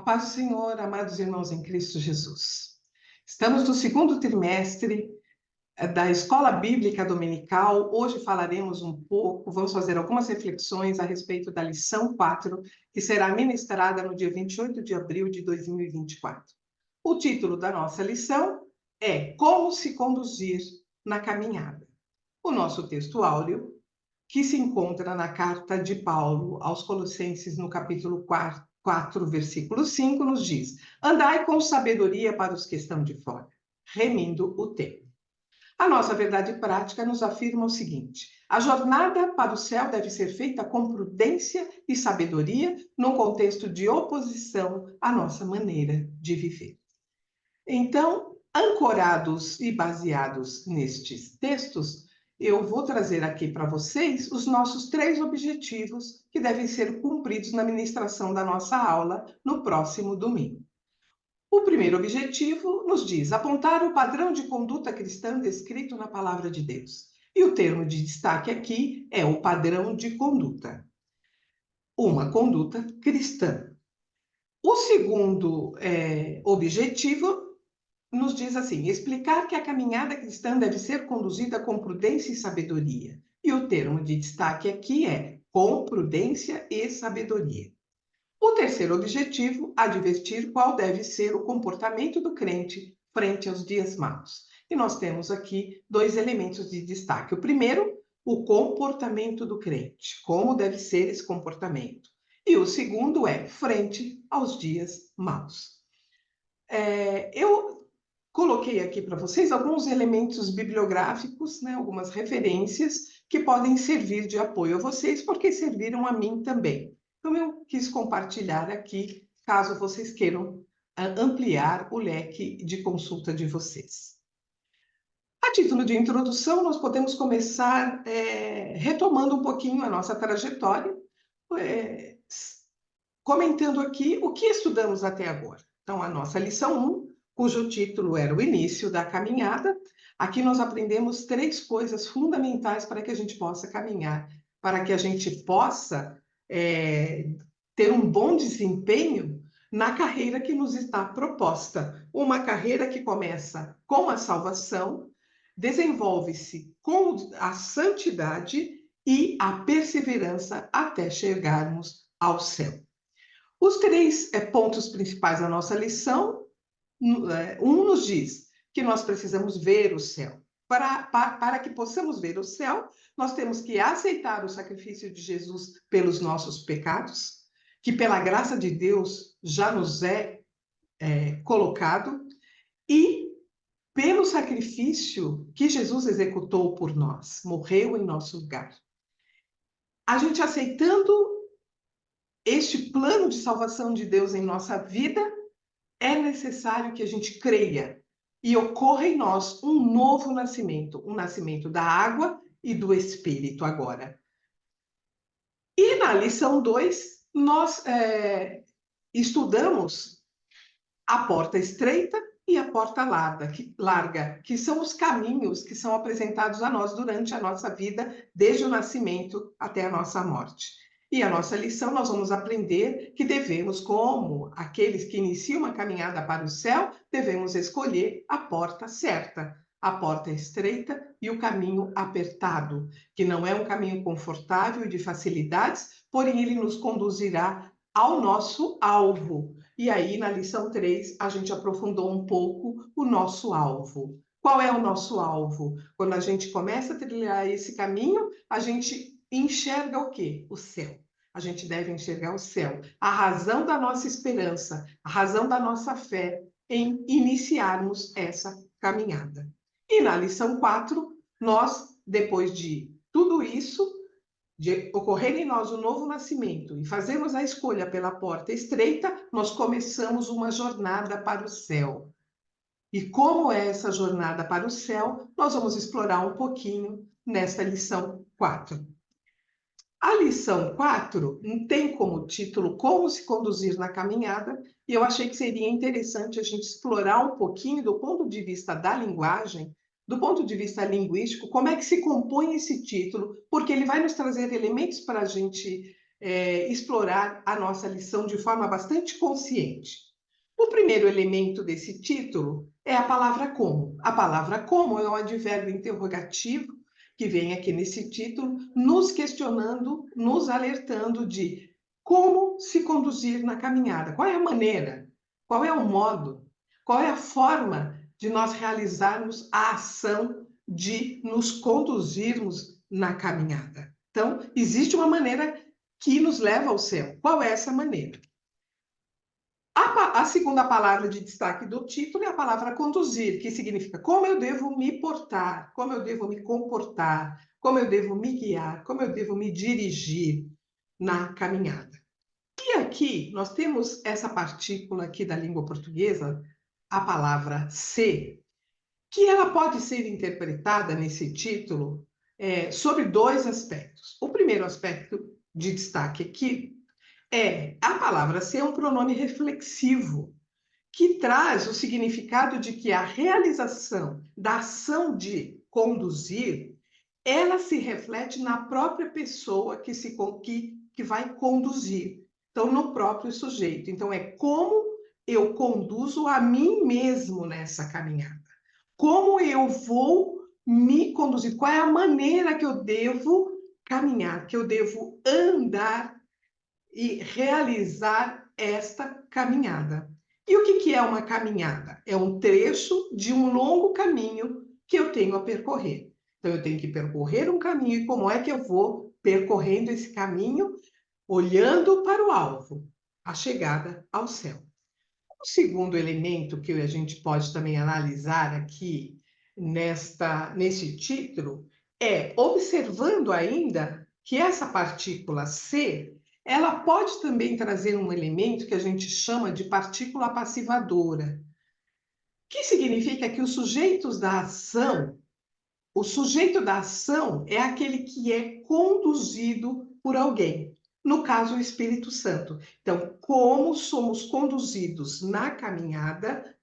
Paz do Senhor, amados irmãos em Cristo Jesus. Estamos no segundo trimestre da Escola Bíblica Dominical. Hoje falaremos um pouco, vamos fazer algumas reflexões a respeito da lição 4, que será ministrada no dia 28 de abril de 2024. O título da nossa lição é Como se conduzir na caminhada. O nosso texto áureo, que se encontra na carta de Paulo aos Colossenses, no capítulo 4, versículo 5, nos diz: andai com sabedoria para os que estão de fora, remindo o tempo. A nossa verdade prática nos afirma o seguinte: a jornada para o céu deve ser feita com prudência e sabedoria, num contexto de oposição à nossa maneira de viver. Então, ancorados e baseados nestes textos, eu vou trazer aqui para vocês os nossos 3 objetivos que devem ser cumpridos na ministração da nossa aula no próximo domingo. O primeiro objetivo nos diz apontar o padrão de conduta cristã descrito na palavra de Deus. E o termo de destaque aqui é o padrão de conduta. Uma conduta cristã. O segundo objetivo nos diz assim: explicar que a caminhada cristã deve ser conduzida com prudência e sabedoria. E o termo de destaque aqui é com prudência e sabedoria. O terceiro objetivo, advertir qual deve ser o comportamento do crente frente aos dias maus. E nós temos aqui 2 elementos de destaque. O primeiro, o comportamento do crente, como deve ser esse comportamento. E o segundo é frente aos dias maus. Eu coloquei aqui para vocês alguns elementos bibliográficos, algumas referências que podem servir de apoio a vocês, porque serviram a mim também. Então, eu quis compartilhar aqui, caso vocês queiram ampliar o leque de consulta de vocês. A título de introdução, nós podemos começar retomando um pouquinho a nossa trajetória, comentando aqui o que estudamos até agora. Então, a nossa lição 1, cujo título era o início da caminhada. Aqui nós aprendemos 3 coisas fundamentais para que a gente possa caminhar, para que a gente possa ter um bom desempenho na carreira que nos está proposta. Uma carreira que começa com a salvação, desenvolve-se com a santidade e a perseverança até chegarmos ao céu. Os 3 pontos principais da nossa lição, um nos diz que nós precisamos ver o céu. Para que possamos ver o céu, nós temos que aceitar o sacrifício de Jesus pelos nossos pecados, que pela graça de Deus já nos é colocado, e pelo sacrifício que Jesus executou por nós, morreu em nosso lugar. A gente aceitando este plano de salvação de Deus em nossa vida, é necessário que a gente creia e ocorra em nós um novo nascimento, um nascimento da água e do Espírito agora. E na lição 2, nós estudamos a porta estreita e a porta larga, que são os caminhos que são apresentados a nós durante a nossa vida, desde o nascimento até a nossa morte. E a nossa lição, nós vamos aprender que devemos, como aqueles que iniciam uma caminhada para o céu, devemos escolher a porta certa, a porta estreita e o caminho apertado, que não é um caminho confortável e de facilidades, porém ele nos conduzirá ao nosso alvo. E aí, na lição 3, a gente aprofundou um pouco o nosso alvo. Qual é o nosso alvo? Quando a gente começa a trilhar esse caminho, a gente enxerga o quê? O céu. A gente deve enxergar o céu. A razão da nossa esperança, a razão da nossa fé em iniciarmos essa caminhada. E na lição 4, nós, depois de tudo isso, de ocorrer em nós o novo nascimento e fazermos a escolha pela porta estreita, nós começamos uma jornada para o céu. E como é essa jornada para o céu, nós vamos explorar um pouquinho nesta lição 4. A lição 4 tem como título Como se conduzir na caminhada, e eu achei que seria interessante a gente explorar um pouquinho do ponto de vista da linguagem, do ponto de vista linguístico, como é que se compõe esse título, porque ele vai nos trazer elementos para a gente explorar a nossa lição de forma bastante consciente. O primeiro elemento desse título é a palavra como. A palavra como é um advérbio interrogativo que vem aqui nesse título, nos questionando, nos alertando de como se conduzir na caminhada. Qual é a maneira? Qual é o modo? Qual é a forma de nós realizarmos a ação de nos conduzirmos na caminhada? Então, existe uma maneira que nos leva ao céu. Qual é essa maneira? A segunda palavra de destaque do título é a palavra conduzir, que significa como eu devo me portar, como eu devo me comportar, como eu devo me guiar, como eu devo me dirigir na caminhada. E aqui nós temos essa partícula aqui da língua portuguesa, a palavra ser, que ela pode ser interpretada nesse título sobre dois aspectos. O primeiro aspecto de destaque aqui a palavra ser um pronome reflexivo, que traz o significado de que a realização da ação de conduzir, ela se reflete na própria pessoa que vai conduzir. Então, no próprio sujeito. Então, é como eu conduzo a mim mesmo nessa caminhada. Como eu vou me conduzir? Qual é a maneira que eu devo caminhar, que eu devo andar e realizar esta caminhada. E o que é uma caminhada? É um trecho de um longo caminho que eu tenho a percorrer. Então, eu tenho que percorrer um caminho, e como é que eu vou percorrendo esse caminho? Olhando para o alvo, a chegada ao céu. O segundo elemento que a gente pode também analisar aqui nesse título é observando ainda que essa partícula C, ela pode também trazer um elemento que a gente chama de partícula passivadora, que significa que os sujeitos da ação, o sujeito da ação é aquele que é conduzido por alguém. No caso, o Espírito Santo. Então, como somos conduzidos na caminhada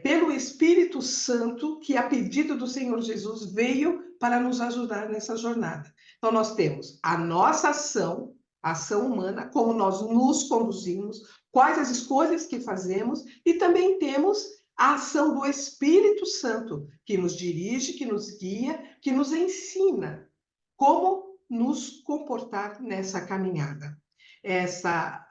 pelo Espírito Santo, que a pedido do Senhor Jesus veio para nos ajudar nessa jornada. Então, nós temos a nossa ação, a ação humana, como nós nos conduzimos, quais as escolhas que fazemos, e também temos a ação do Espírito Santo, que nos dirige, que nos guia, que nos ensina como nos comportar nessa caminhada. Essa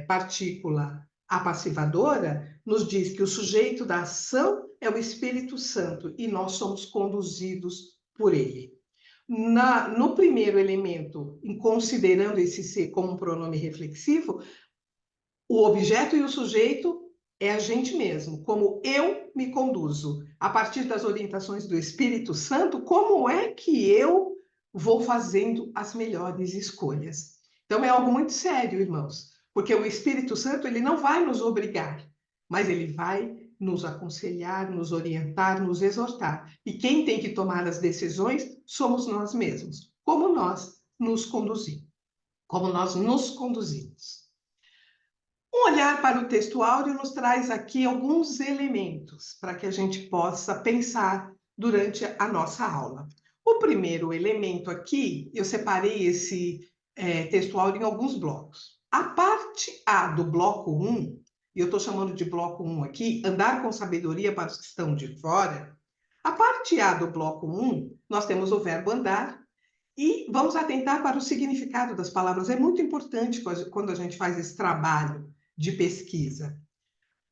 partícula apassivadora nos diz que o sujeito da ação é o Espírito Santo e nós somos conduzidos por ele. No primeiro elemento, em considerando esse ser como um pronome reflexivo, o objeto e o sujeito é a gente mesmo, como eu me conduzo. A partir das orientações do Espírito Santo, como é que eu vou fazendo as melhores escolhas? Então, é algo muito sério, irmãos, porque o Espírito Santo ele não vai nos obrigar, mas ele vai nos aconselhar, nos orientar, nos exortar. E quem tem que tomar as decisões somos nós mesmos. Como nós nos conduzimos. Como nós nos conduzimos. Um olhar para o texto áureo nos traz aqui alguns elementos para que a gente possa pensar durante a nossa aula. O primeiro elemento aqui, eu separei esse texto áureo em alguns blocos. A parte A do bloco 1, e eu estou chamando de bloco 1 aqui, andar com sabedoria para os que estão de fora. A parte A do bloco 1, nós temos o verbo andar, e vamos atentar para o significado das palavras. É muito importante quando a gente faz esse trabalho de pesquisa.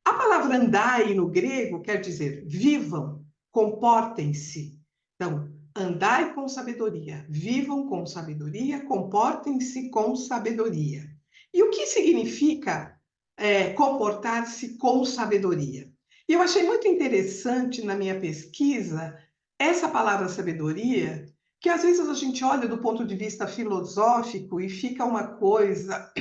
A palavra andai no grego quer dizer vivam, comportem-se. Então, andai com sabedoria, vivam com sabedoria, comportem-se com sabedoria. E o que significa comportar-se com sabedoria? E eu achei muito interessante na minha pesquisa essa palavra sabedoria, que às vezes a gente olha do ponto de vista filosófico e fica uma coisa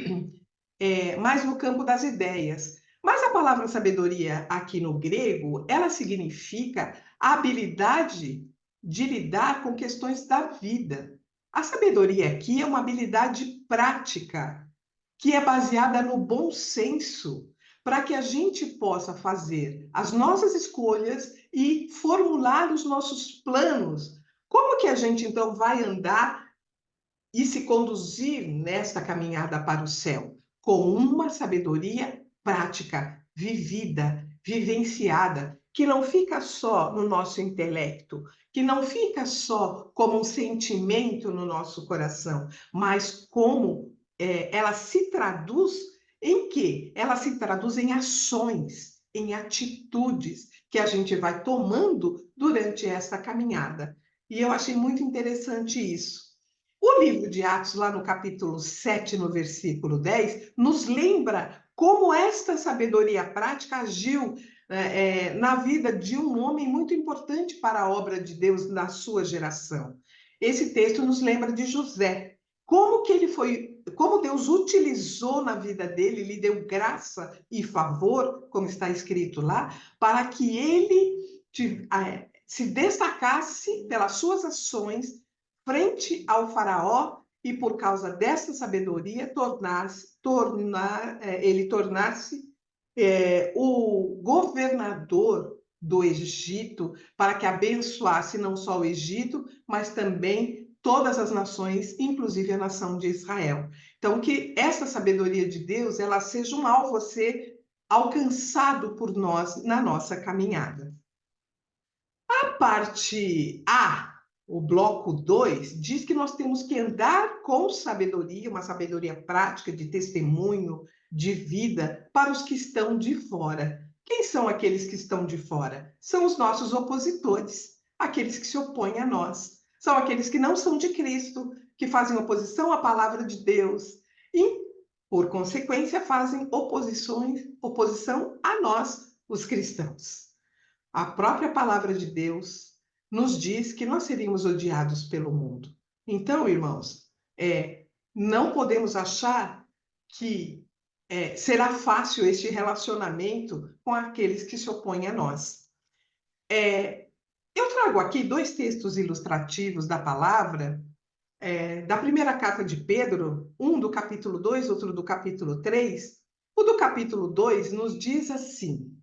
mais no campo das ideias. Mas a palavra sabedoria aqui no grego, ela significa a habilidade de lidar com questões da vida. A sabedoria aqui é uma habilidade prática, que é baseada no bom senso, para que a gente possa fazer as nossas escolhas e formular os nossos planos. Como que a gente, então, vai andar e se conduzir nesta caminhada para o céu com uma sabedoria prática, vivida, vivenciada, que não fica só no nosso intelecto, que não fica só como um sentimento no nosso coração, mas como ela se traduz em quê? Ela se traduz em ações, em atitudes que a gente vai tomando durante essa caminhada. E eu achei muito interessante isso. O livro de Atos, lá no capítulo 7, no versículo 10, nos lembra como esta sabedoria prática agiu na vida de um homem muito importante para a obra de Deus na sua geração. Esse texto nos lembra de José. Como que ele foi, como Deus utilizou na vida dele, lhe deu graça e favor, como está escrito lá, para que ele se destacasse pelas suas ações frente ao faraó e por causa dessa sabedoria ele tornar-se o governador do Egito para que abençoasse não só o Egito, mas também todas as nações, inclusive a nação de Israel. Então, que essa sabedoria de Deus ela seja um alvo a ser alcançado por nós na nossa caminhada. A parte A, o bloco 2, diz que nós temos que andar com sabedoria, uma sabedoria prática de testemunho, de vida, para os que estão de fora. Quem são aqueles que estão de fora? São os nossos opositores, aqueles que se opõem a nós. São aqueles que não são de Cristo, que fazem oposição à palavra de Deus e, por consequência, fazem oposição a nós, os cristãos. A própria palavra de Deus nos diz que nós seríamos odiados pelo mundo. Então, irmãos, não podemos achar que será fácil este relacionamento com aqueles que se opõem a nós. Eu trago aqui 2 textos ilustrativos da palavra, da primeira carta de Pedro, um do capítulo 2, outro do capítulo 3. O do capítulo 2 nos diz assim: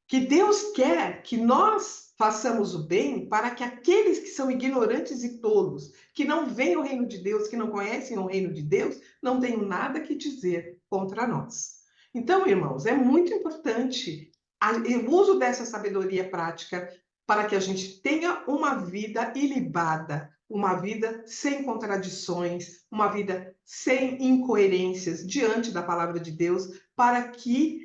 que Deus quer que nós façamos o bem para que aqueles que são ignorantes e tolos, que não veem o reino de Deus, que não conhecem o reino de Deus, não tenham nada que dizer contra nós. Então, irmãos, é muito importante o uso dessa sabedoria prática para que a gente tenha uma vida ilibada, uma vida sem contradições, uma vida sem incoerências diante da palavra de Deus, para que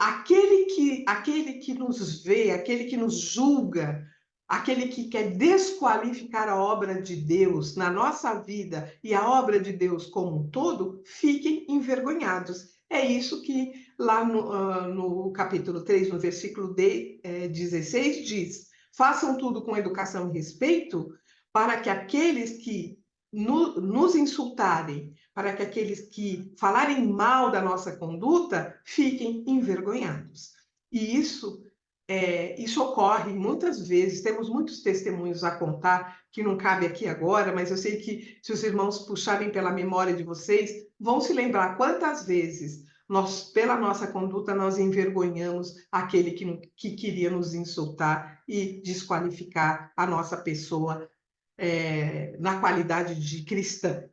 aquele que nos vê, aquele que nos julga, aquele que quer desqualificar a obra de Deus na nossa vida e a obra de Deus como um todo, fiquem envergonhados. É isso que lá no capítulo 3, no versículo 16, diz: façam tudo com educação e respeito, para que aqueles que nos insultarem, para que aqueles que falarem mal da nossa conduta fiquem envergonhados. E isso ocorre muitas vezes, temos muitos testemunhos a contar, que não cabe aqui agora, mas eu sei que se os irmãos puxarem pela memória de vocês, vão se lembrar quantas vezes nós, pela nossa conduta, nós envergonhamos aquele que queria nos insultar e desqualificar a nossa pessoa na qualidade de cristã.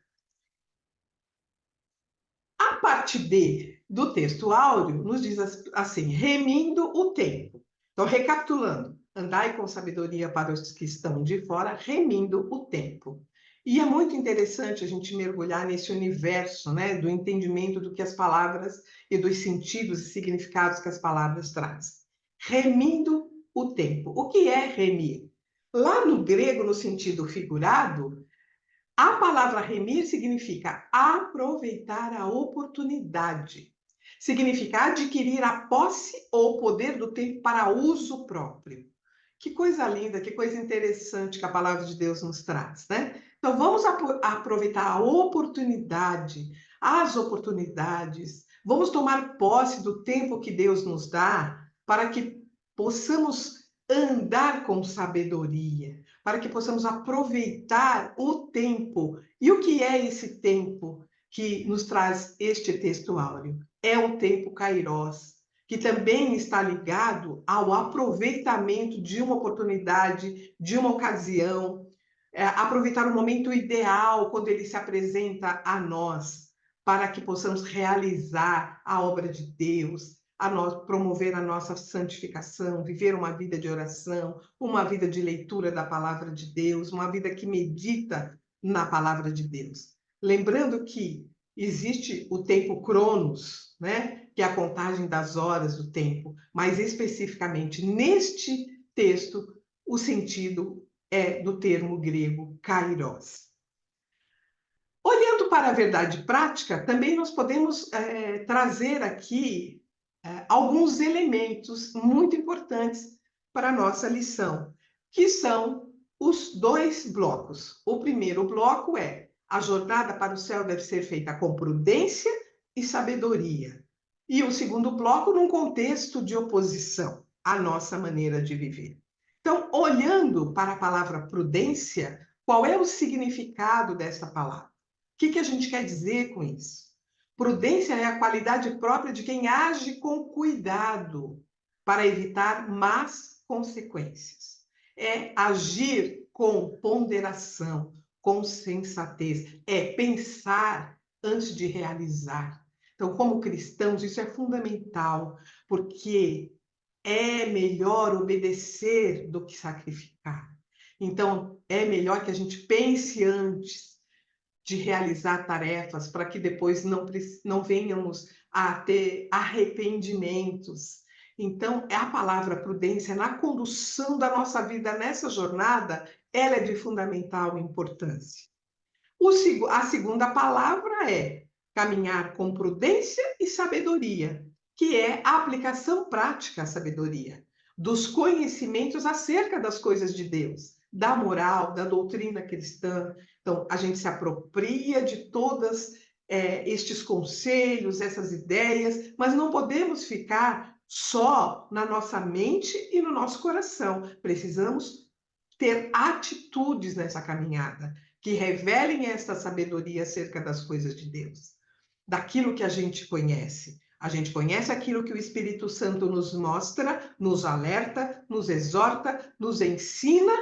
A parte B do texto áureo nos diz assim: remindo o tempo. Então, recapitulando, andai com sabedoria para os que estão de fora, remindo o tempo. E é muito interessante a gente mergulhar nesse universo, né, do entendimento do que as palavras e dos sentidos e significados que as palavras trazem. Remindo o tempo. O que é remir? Lá no grego, no sentido figurado, a palavra remir significa aproveitar a oportunidade. Significa adquirir a posse ou o poder do tempo para uso próprio. Que coisa linda, que coisa interessante que a palavra de Deus nos traz, né? Então, vamos aproveitar a oportunidade, as oportunidades, vamos tomar posse do tempo que Deus nos dá para que possamos andar com sabedoria, para que possamos aproveitar o tempo. E o que é esse tempo que nos traz este texto áureo? É o tempo Kairos, que também está ligado ao aproveitamento de uma oportunidade, de uma ocasião, aproveitar o momento ideal quando ele se apresenta a nós, para que possamos realizar a obra de Deus, promover a nossa santificação, viver uma vida de oração, uma vida de leitura da palavra de Deus, uma vida que medita na palavra de Deus. Lembrando que existe o tempo Cronos, né? Que é a contagem das horas do tempo, mas especificamente neste texto, o sentido é do termo grego kairos. Olhando para a verdade prática, também nós podemos trazer aqui alguns elementos muito importantes para a nossa lição, que são os dois blocos. O primeiro bloco é: a jornada para o céu deve ser feita com prudência e sabedoria. E o segundo bloco, num contexto de oposição à nossa maneira de viver. Então, olhando para a palavra prudência, qual é o significado dessa palavra? O que a gente quer dizer com isso? Prudência é a qualidade própria de quem age com cuidado para evitar más consequências. É agir com ponderação, com sensatez, é pensar antes de realizar. Então, como cristãos, isso é fundamental, porque é melhor obedecer do que sacrificar. Então, é melhor que a gente pense antes de realizar tarefas para que depois não venhamos a ter arrependimentos. Então, a palavra prudência na condução da nossa vida nessa jornada, ela é de fundamental importância. A segunda palavra é caminhar com prudência e sabedoria, que é a aplicação prática à sabedoria, dos conhecimentos acerca das coisas de Deus, da moral, da doutrina cristã. Então, a gente se apropria de todos estes conselhos, essas ideias, mas não podemos ficar só na nossa mente e no nosso coração. Precisamos ter atitudes nessa caminhada que revelem esta sabedoria acerca das coisas de Deus, daquilo que a gente conhece. A gente conhece aquilo que o Espírito Santo nos mostra, nos alerta, nos exorta, nos ensina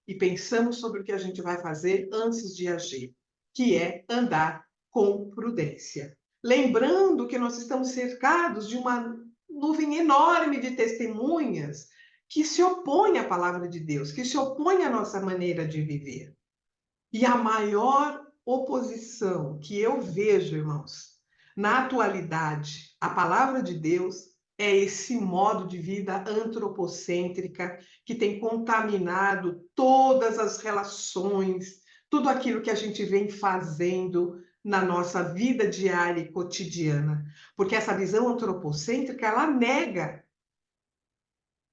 e pensamos sobre o que a gente vai fazer antes de agir, que é andar com prudência. Lembrando que nós estamos cercados de uma nuvem enorme de testemunhas que se opõem à palavra de Deus, que se opõem à nossa maneira de viver. E a maior oposição que eu vejo, irmãos, na atualidade, à palavra de Deus, é esse modo de vida antropocêntrica que tem contaminado todas as relações, tudo aquilo que a gente vem fazendo na nossa vida diária e cotidiana. Porque essa visão antropocêntrica, ela nega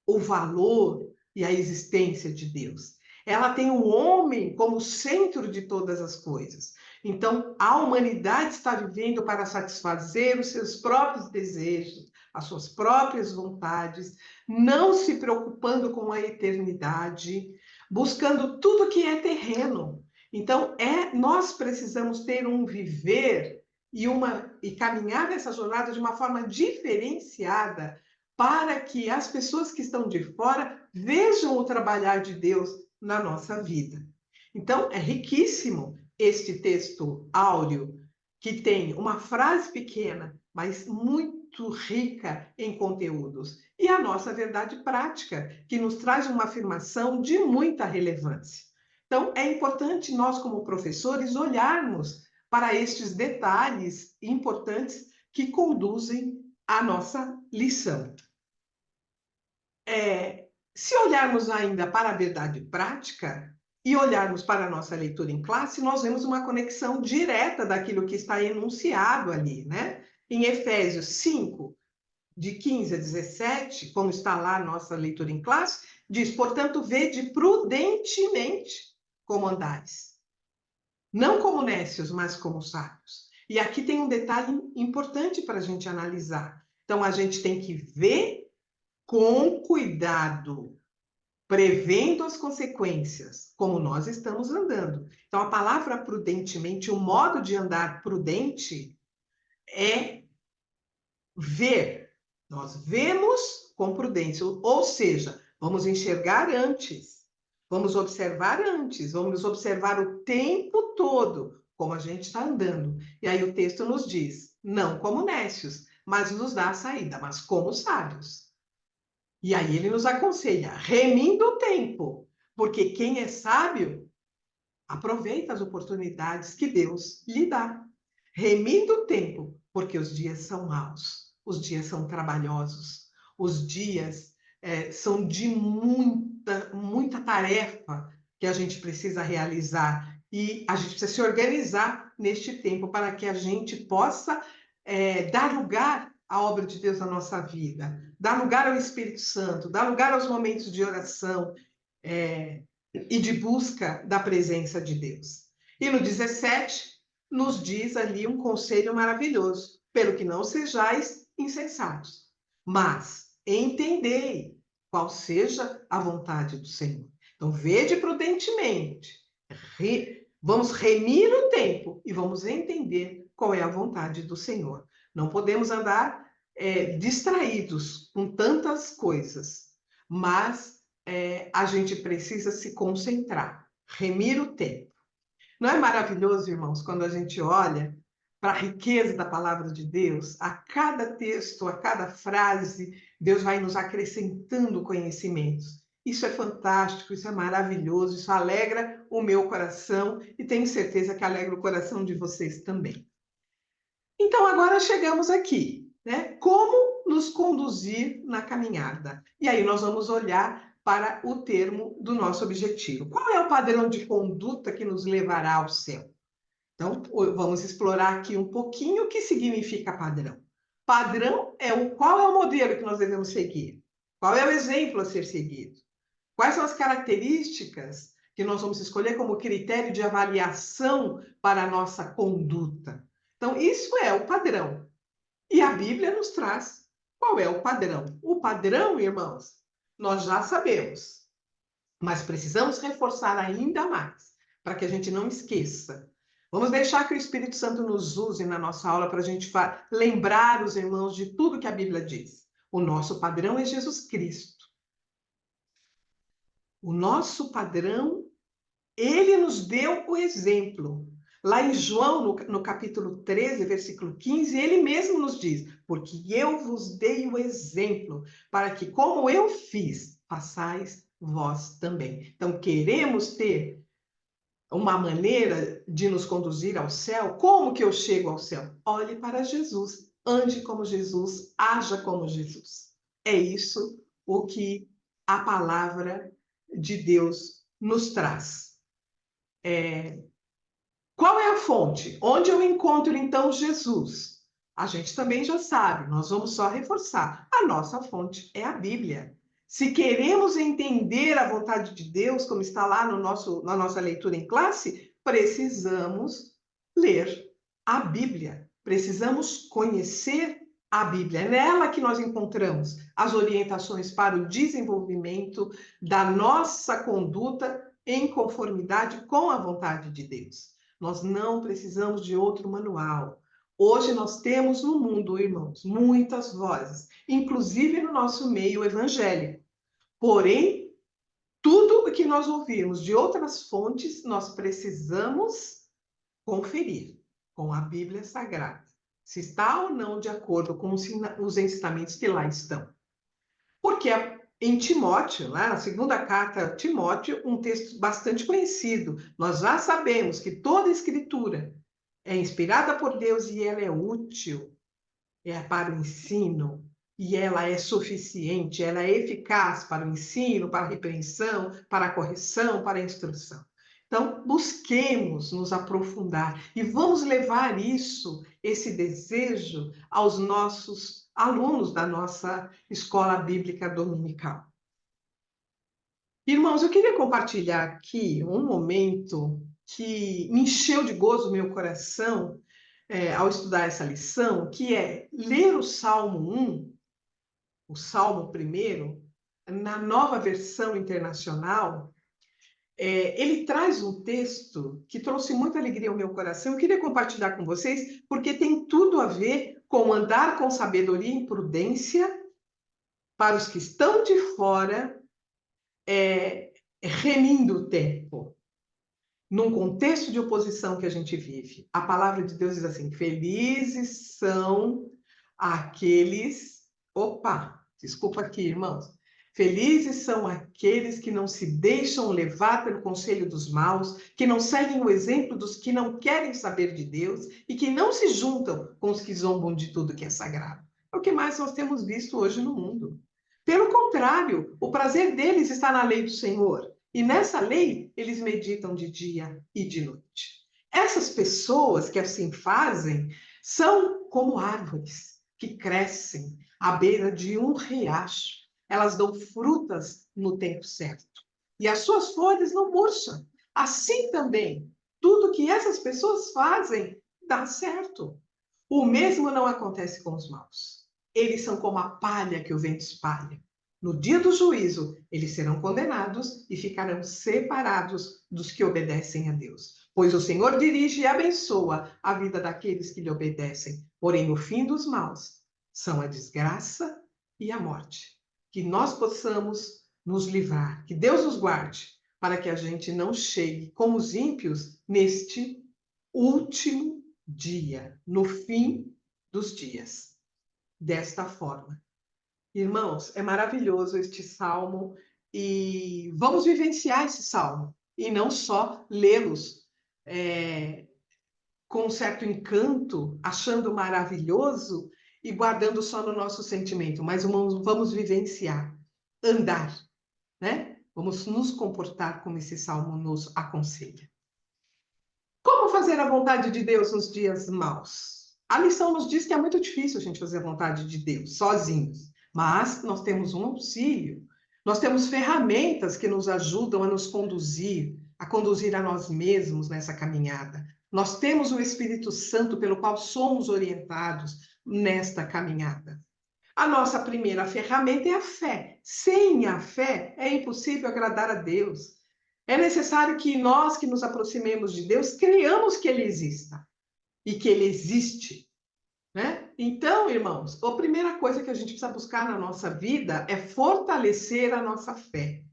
o valor e a existência de Deus. Ela tem o homem como centro de todas as coisas. Então, a humanidade está vivendo para satisfazer os seus próprios desejos, as suas próprias vontades, não se preocupando com a eternidade, buscando tudo que é terreno. Então, nós precisamos ter um viver e caminhar nessa jornada de uma forma diferenciada, para que as pessoas que estão de fora vejam o trabalhar de Deus na nossa vida. Então, é riquíssimo este texto áureo, que tem uma frase pequena, mas muito rica em conteúdos. E a nossa verdade prática, que nos traz uma afirmação de muita relevância. Então, é importante nós, como professores, olharmos para estes detalhes importantes que conduzem a nossa lição. Se olharmos ainda para a verdade prática e olharmos para a nossa leitura em classe, nós vemos uma conexão direta daquilo que está enunciado ali, né? Em Efésios 5, de 15 a 17, como está lá a nossa leitura em classe, diz: portanto, vede prudentemente como andais, não como nécios, mas como sábios. E aqui tem um detalhe importante para a gente analisar. Então, a gente tem que ver com cuidado, prevendo as consequências, como nós estamos andando. Então, a palavra prudentemente, o modo de andar prudente é ver. Nós vemos com prudência, ou seja, vamos enxergar antes, Vamos observar antes, vamos observar o tempo todo como a gente está andando. E aí o texto nos diz, não como necios, mas nos dá a saída, mas como sábios. E aí ele nos aconselha, remindo o tempo, porque quem é sábio aproveita as oportunidades que Deus lhe dá. Remindo o tempo, porque os dias são maus, os dias são trabalhosos, os dias são de muita tarefa que a gente precisa realizar e a gente precisa se organizar neste tempo para que a gente possa dar lugar à obra de Deus na nossa vida, dar lugar ao Espírito Santo, dar lugar aos momentos de oração, e de busca da presença de Deus. E no 17, nos diz ali um conselho maravilhoso: pelo que não sejais insensatos, mas entendei qual seja a vontade do Senhor. Então, vede prudentemente, vamos remir o tempo e vamos entender qual é a vontade do Senhor. Não podemos andar distraídos com tantas coisas, mas a gente precisa se concentrar, remir o tempo. Não é maravilhoso, irmãos, quando a gente olha para a riqueza da palavra de Deus? A cada texto, a cada frase, Deus vai nos acrescentando conhecimentos. Isso é fantástico, isso é maravilhoso, isso alegra o meu coração e tenho certeza que alegra o coração de vocês também. Então, agora chegamos aqui, né? Como nos conduzir na caminhada? E aí nós vamos olhar para o termo do nosso objetivo. Qual é o padrão de conduta que nos levará ao céu? Então, vamos explorar aqui um pouquinho o que significa padrão. Padrão é qual é o modelo que nós devemos seguir? Qual é o exemplo a ser seguido? Quais são as características que nós vamos escolher como critério de avaliação para a nossa conduta? Então, isso é o padrão. E a Bíblia nos traz qual é o padrão. O padrão, irmãos, nós já sabemos, mas precisamos reforçar ainda mais, para que a gente não esqueça. Vamos deixar que o Espírito Santo nos use na nossa aula para a gente lembrar os irmãos de tudo que a Bíblia diz. O nosso padrão é Jesus Cristo. O nosso padrão, ele nos deu o exemplo. Lá em João, no capítulo 13, versículo 15, ele mesmo nos diz: porque eu vos dei o exemplo, para que, como eu fiz, façais vós também. Então, queremos ter uma maneira de nos conduzir ao céu. Como que eu chego ao céu? Olhe para Jesus, ande como Jesus, haja como Jesus. É isso o que a palavra de Deus nos traz. Qual é a fonte? Onde eu encontro, então, Jesus? A gente também já sabe, nós vamos só reforçar. A nossa fonte é a Bíblia. Se queremos entender a vontade de Deus, como está lá na nossa leitura em classe, precisamos ler a Bíblia. Precisamos conhecer a Bíblia. É nela que nós encontramos as orientações para o desenvolvimento da nossa conduta em conformidade com a vontade de Deus. Nós não precisamos de outro manual. Hoje nós temos no mundo, irmãos, muitas vozes, inclusive no nosso meio evangélico. Porém, tudo o que nós ouvimos de outras fontes, nós precisamos conferir com a Bíblia Sagrada, se está ou não de acordo com os ensinamentos que lá estão. Porque em Timóteo, lá na segunda carta a Timóteo, um texto bastante conhecido, nós já sabemos que toda a escritura é inspirada por Deus e ela é útil, para o ensino, e ela é suficiente, ela é eficaz para o ensino, para a repreensão, para a correção, para a instrução. Então, busquemos nos aprofundar e vamos levar esse desejo, aos nossos alunos da nossa escola bíblica dominical. Irmãos, eu queria compartilhar aqui um momento que me encheu de gozo o meu coração ao estudar essa lição, que é ler o Salmo 1, o Salmo 1, na Nova Versão Internacional. Ele traz um texto que trouxe muita alegria ao meu coração. Eu queria compartilhar com vocês, porque tem tudo a ver com andar com sabedoria e prudência para os que estão de fora, remindo o tempo. Num contexto de oposição que a gente vive, a palavra de Deus diz assim: felizes são aqueles... Opa, desculpa aqui, irmãos. Felizes são aqueles que não se deixam levar pelo conselho dos maus, que não seguem o exemplo dos que não querem saber de Deus e que não se juntam com os que zombam de tudo que é sagrado. É o que mais nós temos visto hoje no mundo. Pelo contrário, o prazer deles está na lei do Senhor. E nessa lei, eles meditam de dia e de noite. Essas pessoas que assim fazem são como árvores que crescem à beira de um riacho. Elas dão frutas no tempo certo. E as suas folhas não murcham. Assim também, tudo que essas pessoas fazem dá certo. O mesmo não acontece com os maus. Eles são como a palha que o vento espalha. No dia do juízo, eles serão condenados e ficarão separados dos que obedecem a Deus. Pois o Senhor dirige e abençoa a vida daqueles que lhe obedecem. Porém, o fim dos maus são a desgraça e a morte. Que nós possamos nos livrar, que Deus nos guarde, para que a gente não chegue como os ímpios neste último dia, no fim dos dias. Desta forma. Irmãos, é maravilhoso este salmo e vamos vivenciar esse salmo e não só lê-los com um certo encanto, achando maravilhoso e guardando só no nosso sentimento, mas vamos vivenciar, andar, né? Vamos nos comportar como esse salmo nos aconselha. Como fazer a vontade de Deus nos dias maus? A lição nos diz que é muito difícil a gente fazer a vontade de Deus sozinhos, mas nós temos um auxílio, nós temos ferramentas que nos ajudam a nos conduzir, a conduzir a nós mesmos nessa caminhada. Nós temos o Espírito Santo pelo qual somos orientados nesta caminhada. A nossa primeira ferramenta é a fé. Sem a fé é impossível agradar a Deus. É necessário que nós que nos aproximemos de Deus creiamos que Ele exista e que Ele existe, né? Então, irmãos, a primeira coisa que a gente precisa buscar na nossa vida é fortalecer a nossa fé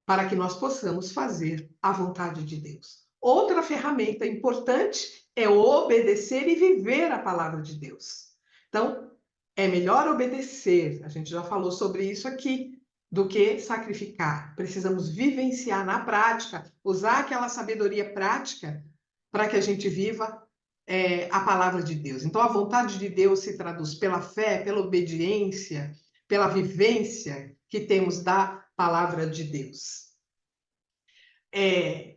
para que nós possamos fazer a vontade de Deus. Outra ferramenta importante é obedecer e viver a palavra de Deus. Então, é melhor obedecer, a gente já falou sobre isso aqui, do que sacrificar. Precisamos vivenciar na prática, usar aquela sabedoria prática para que a gente viva a palavra de Deus. Então, a vontade de Deus se traduz pela fé, pela obediência, pela vivência que temos da palavra de Deus.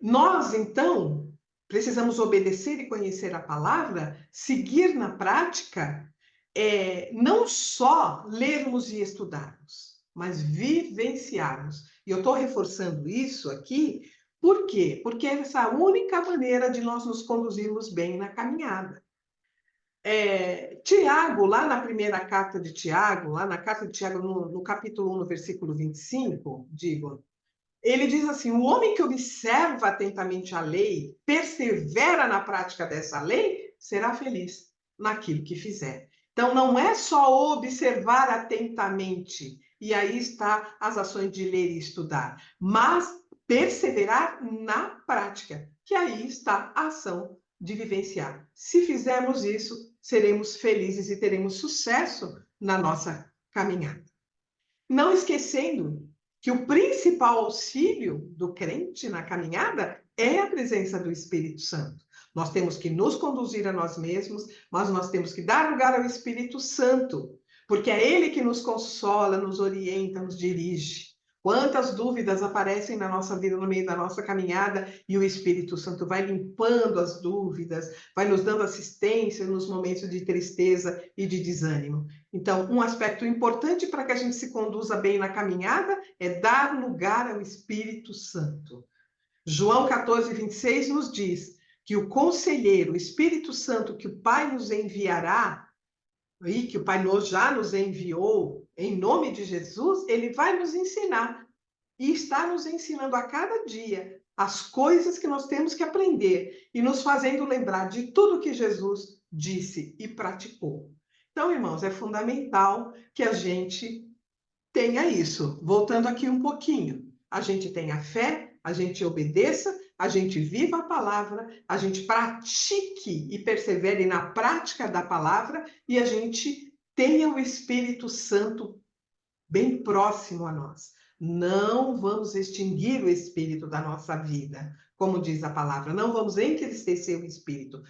Nós, então, precisamos obedecer e conhecer a palavra, seguir na prática, não só lermos e estudarmos, mas vivenciarmos. E eu estou reforçando isso aqui, por quê? Porque essa é a única maneira de nós nos conduzirmos bem na caminhada. Tiago, lá na primeira carta de Tiago, lá na carta de Tiago, no capítulo 1, no versículo 25, ele diz assim: o homem que observa atentamente a lei, persevera na prática dessa lei, será feliz naquilo que fizer. Então, não é só observar atentamente, e aí está as ações de ler e estudar, mas perseverar na prática, que aí está a ação de vivenciar. Se fizermos isso, seremos felizes e teremos sucesso na nossa caminhada. Não esquecendo que o principal auxílio do crente na caminhada é a presença do Espírito Santo. Nós temos que nos conduzir a nós mesmos, mas nós temos que dar lugar ao Espírito Santo, porque é Ele que nos consola, nos orienta, nos dirige. Quantas dúvidas aparecem na nossa vida, no meio da nossa caminhada, e o Espírito Santo vai limpando as dúvidas, vai nos dando assistência nos momentos de tristeza e de desânimo. Então, um aspecto importante para que a gente se conduza bem na caminhada é dar lugar ao Espírito Santo. João 14, 26 nos diz que o conselheiro, o Espírito Santo, que o Pai nos enviará, e que o Pai já nos enviou, em nome de Jesus, ele vai nos ensinar e está nos ensinando a cada dia as coisas que nós temos que aprender e nos fazendo lembrar de tudo que Jesus disse e praticou. Então, irmãos, é fundamental que a gente tenha isso. Voltando aqui um pouquinho. a gente tenha fé, a gente obedeça, a gente viva a palavra, a gente pratique e persevere na prática da palavra e a gente tenha o Espírito Santo bem próximo a nós. Não vamos extinguir o Espírito da nossa vida, como diz a palavra. Não vamos entristecer o Espírito,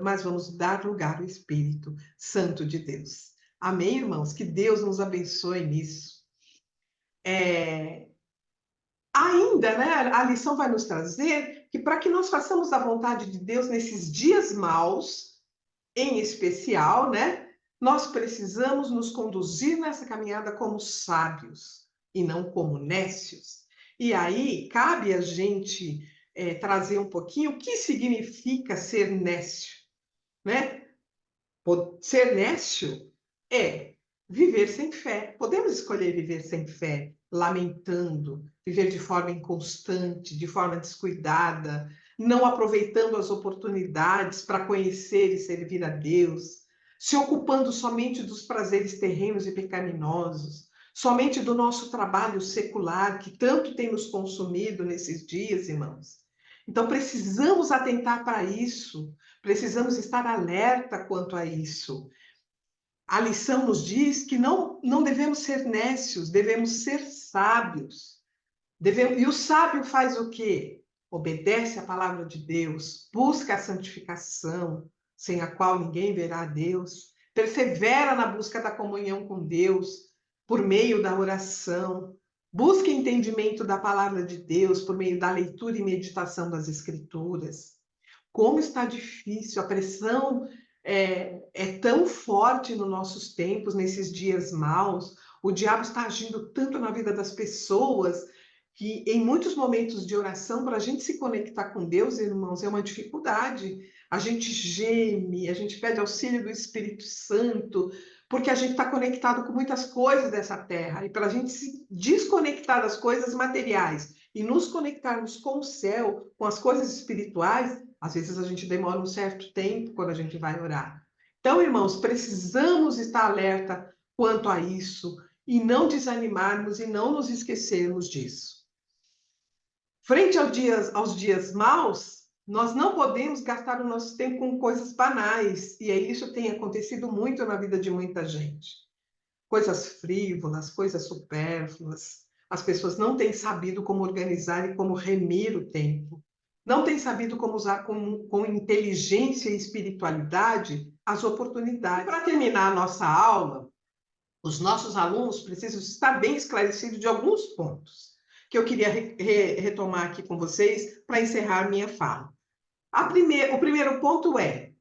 mas vamos dar lugar ao Espírito Santo de Deus. Amém, irmãos? Que Deus nos abençoe nisso. Ainda, né, a lição vai nos trazer que para que nós façamos a vontade de Deus nesses dias maus, em especial, né, nós precisamos nos conduzir nessa caminhada como sábios e não como nécios. E aí cabe a gente trazer um pouquinho o que significa ser nécio, né? Ser nécio é viver sem fé. Podemos escolher viver sem fé, lamentando, viver de forma inconstante, de forma descuidada, não aproveitando as oportunidades para conhecer e servir a Deus, se ocupando somente dos prazeres terrenos e pecaminosos, somente do nosso trabalho secular, que tanto tem nos consumido nesses dias, irmãos. Então, precisamos atentar para isso, precisamos estar alerta quanto a isso. A lição nos diz que não devemos ser nécios, devemos ser sábios. E o sábio faz o quê? Obedece à palavra de Deus, busca a santificação, sem a qual ninguém verá a Deus, persevera na busca da comunhão com Deus, por meio da oração, busca entendimento da palavra de Deus, por meio da leitura e meditação das Escrituras. Como está difícil, a pressão é tão forte nos nossos tempos, nesses dias maus, o diabo está agindo tanto na vida das pessoas, que em muitos momentos de oração, para a gente se conectar com Deus, irmãos, é uma dificuldade. A gente geme, a gente pede auxílio do Espírito Santo, porque a gente está conectado com muitas coisas dessa terra. E para a gente se desconectar das coisas materiais e nos conectarmos com o céu, com as coisas espirituais, às vezes a gente demora um certo tempo quando a gente vai orar. Então, irmãos, precisamos estar alerta quanto a isso e não desanimarmos e não nos esquecermos disso. Frente aos dias maus, nós não podemos gastar o nosso tempo com coisas banais, e isso tem acontecido muito na vida de muita gente. Coisas frívolas, coisas supérfluas. As pessoas não têm sabido como organizar e como remir o tempo. Não têm sabido como usar com inteligência e espiritualidade as oportunidades. Para terminar a nossa aula, os nossos alunos precisam estar bem esclarecidos de alguns pontos que eu queria retomar aqui com vocês para encerrar minha fala. O primeiro ponto é: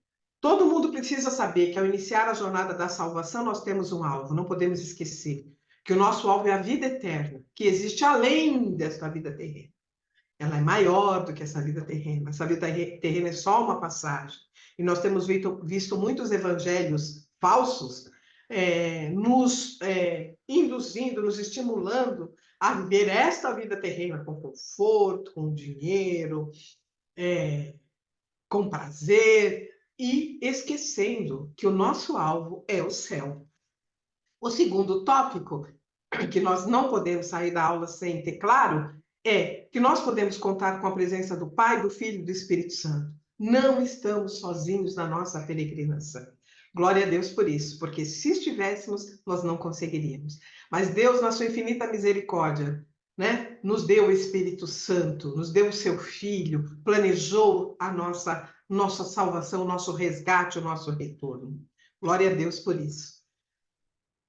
todo mundo precisa saber que ao iniciar a jornada da salvação nós temos um alvo, não podemos esquecer que o nosso alvo é a vida eterna, que existe além desta vida terrena. Ela é maior do que essa vida terrena. Essa vida terrena é só uma passagem. E nós temos visto muitos evangelhos falsos nos induzindo, nos estimulando a viver esta vida terrena com conforto, com dinheiro, com prazer, e esquecendo que o nosso alvo é o céu. O segundo tópico, que nós não podemos sair da aula sem ter claro, é que nós podemos contar com a presença do Pai, do Filho e do Espírito Santo. Não estamos sozinhos na nossa peregrinação. Glória a Deus por isso, porque se estivéssemos, nós não conseguiríamos. Mas Deus, na sua infinita misericórdia, né, nos deu o Espírito Santo, nos deu o seu Filho, planejou a nossa salvação, o nosso resgate, o nosso retorno. Glória a Deus por isso.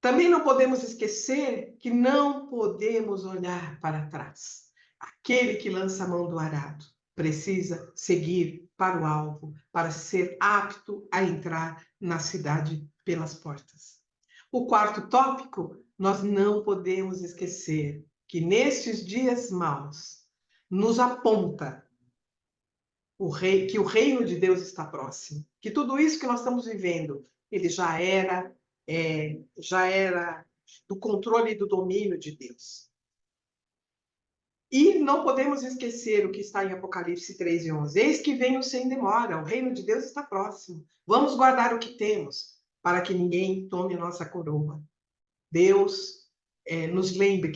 Também não podemos esquecer que não podemos olhar para trás. Aquele que lança a mão do arado precisa seguir para o alvo, para ser apto a entrar na cidade pelas portas. O quarto tópico, nós não podemos esquecer que nestes dias maus nos aponta que o reino de Deus está próximo, que tudo isso que nós estamos vivendo, ele já era do controle e do domínio de Deus. E não podemos esquecer o que está em Apocalipse 3:11. Eis que venho sem demora, o reino de Deus está próximo. Vamos guardar o que temos, para que ninguém tome a nossa coroa. Deus nos lembre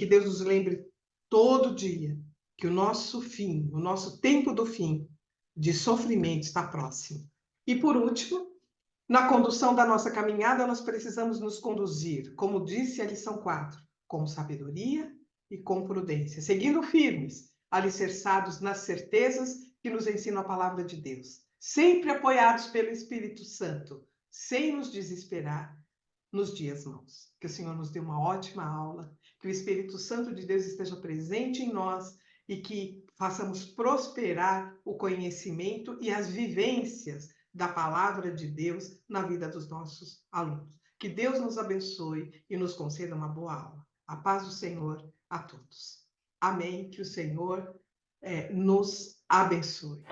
todo dia, que o nosso fim, o nosso tempo do fim de sofrimento está próximo. E por último, na condução da nossa caminhada, nós precisamos nos conduzir, como disse a lição 4, com sabedoria e com prudência, seguindo firmes, alicerçados nas certezas que nos ensina a palavra de Deus, sempre apoiados pelo Espírito Santo, sem nos desesperar nos dias maus. Que o Senhor nos dê uma ótima aula, que o Espírito Santo de Deus esteja presente em nós e que façamos prosperar o conhecimento e as vivências da palavra de Deus na vida dos nossos alunos. Que Deus nos abençoe e nos conceda uma boa aula. A paz do Senhor a todos. Amém. Que o Senhor nos abençoe.